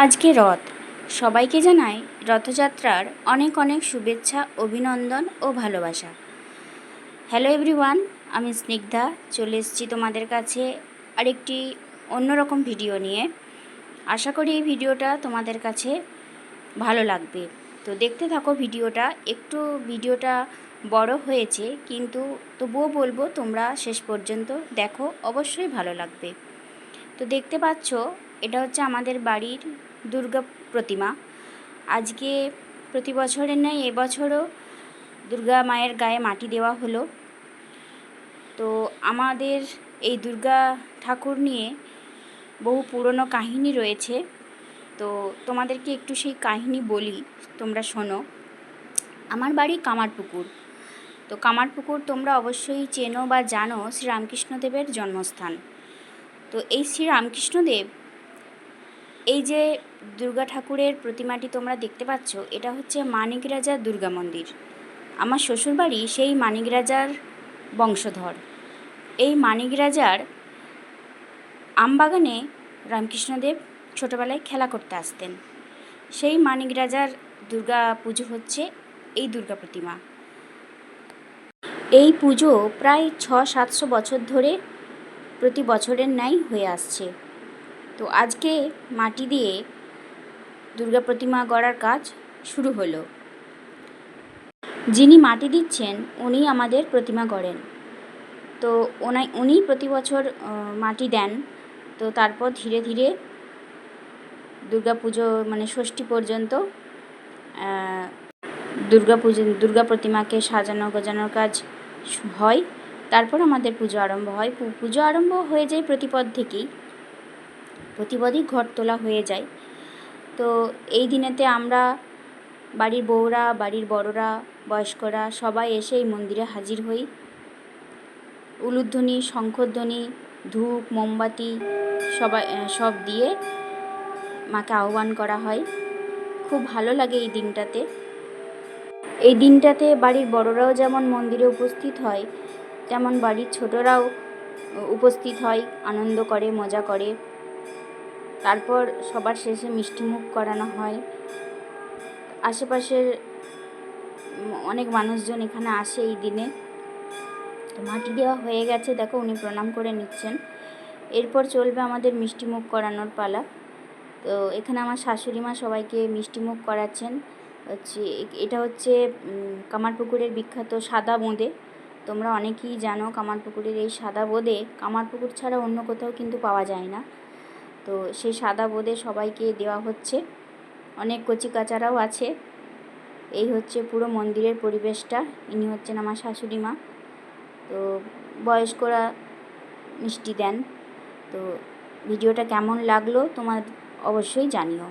আজকে রথ। সবাইকে জানাই রথযাত্রার অনেক অনেক শুভেচ্ছা, অভিনন্দন ও ভালোবাসা। হ্যালো এভরিওয়ান, আমি স্নিগ্ধা চলে এসেছি তোমাদের কাছে আরেকটি অন্যরকম ভিডিও নিয়ে। আশা করি এই ভিডিওটা তোমাদের কাছে ভালো লাগবে। তো দেখতে থাকো ভিডিওটা। ভিডিওটা বড় হয়েছে, কিন্তু তবুও বলবো তোমরা শেষ পর্যন্ত দেখো, অবশ্যই ভালো লাগবে। তো দেখতে পাচ্ছ, এটা হচ্ছে আমাদের বাড়ির দুর্গা প্রতিমা। আজকে প্রতি বছরের নয়, এবছরও দুর্গা মায়ের গায়ে মাটি দেওয়া হলো। তো আমাদের এই দুর্গা ঠাকুর নিয়ে বহু পুরনো কাহিনী রয়েছে। তো তোমাদেরকে একটু সেই কাহিনী বলি, তোমরা শোনো। আমার বাড়ি কামারপুকুর। তো কামারপুকুর তোমরা অবশ্যই চেনো বা জানো, শ্রীরামকৃষ্ণদেবের জন্মস্থান। তো এই শ্রীরামকৃষ্ণদেব, এই যে দুর্গা ঠাকুরের প্রতিমাটি তোমরা দেখতে পাচ্ছ, এটা হচ্ছে মানিক রাজার দুর্গা মন্দির। আমার শ্বশুরবাড়ি সেই মানিক রাজার বংশধর। এই মানিক রাজার আমবাগানে রামকৃষ্ণদেব ছোটোবেলায় খেলা করতে আসতেন। সেই মানিক রাজার দুর্গা পুজো হচ্ছে এই দুর্গা প্রতিমা। এই পুজো প্রায় 600-700 বছর ধরে প্রতি বছরের ন্যায় হয়ে আসছে। তো আজকে মাটি দিয়ে দুর্গা প্রতিমা গড়ার কাজ শুরু হলো। যিনি মাটি দিচ্ছেন উনি আমাদের প্রতিমা গড়েন। তো উনি প্রতি বছর মাটি দেন। তো তারপর ধীরে ধীরে দুর্গা পুজো মানে ষষ্ঠী পর্যন্ত দুর্গা প্রতিমাকে সাজানো গোজানোর কাজ হয়। তারপর আমাদের পুজো আরম্ভ হয়। পুজো আরম্ভ হয়ে যায় প্রতিপদ থেকেই। প্রতিপদই ঘট তোলা হয়ে যায়। তো এই দিনেতে আমরা বাড়ির বউরা, বাড়ির বড়রা, বয়স্করা সবাই এসে এই মন্দিরে হাজির হই। উলুধ্বনি, শঙ্খধ্বনি, ধূপ, মোমবাতি সব দিয়ে মাকে আহ্বান করা হয়। খুব ভালো লাগে এই দিনটাতে। এই দিনটাতে বাড়ির বড়রাও যেমন মন্দিরে উপস্থিত হয়, তেমন বাড়ির ছোটরাও উপস্থিত হয়, আনন্দ করে, মজা করে। তারপর সবার শেষে মিষ্টিমুখ করানো হয়। আশেপাশের অনেক মানুষজন এখানে আসে এই দিনে। তো মাটি দেওয়া হয়ে গেছে, দেখো উনি প্রণাম করে নিচ্ছেন। এরপর চলবে আমাদের মিষ্টিমুখ করানোর পালা। তো এখানে আমার শাশুড়ি মা সবাইকে মিষ্টিমুখ করাচ্ছেন। এটা হচ্ছে কামারপুকুরের বিখ্যাত সাদা বোঁদে। তোমরা অনেকেই জানো কামারপুকুরের এই সাদা বোঁদে কামারপুকুর ছাড়া অন্য কোথাও কিন্তু পাওয়া যায় না। তো সেই সাদা বোঁদে সবাইকে দেওয়া হচ্ছে। অনেক কচিকাচারাও আছে। এই হচ্ছে পুরো মন্দিরের পরিবেশটা। ইনি হচ্ছেন আমার শাশুড়ি মা। তো বয়স্করা মিষ্টি দেন। তো ভিডিওটা কেমন লাগলো তোমার অবশ্যই জানিও।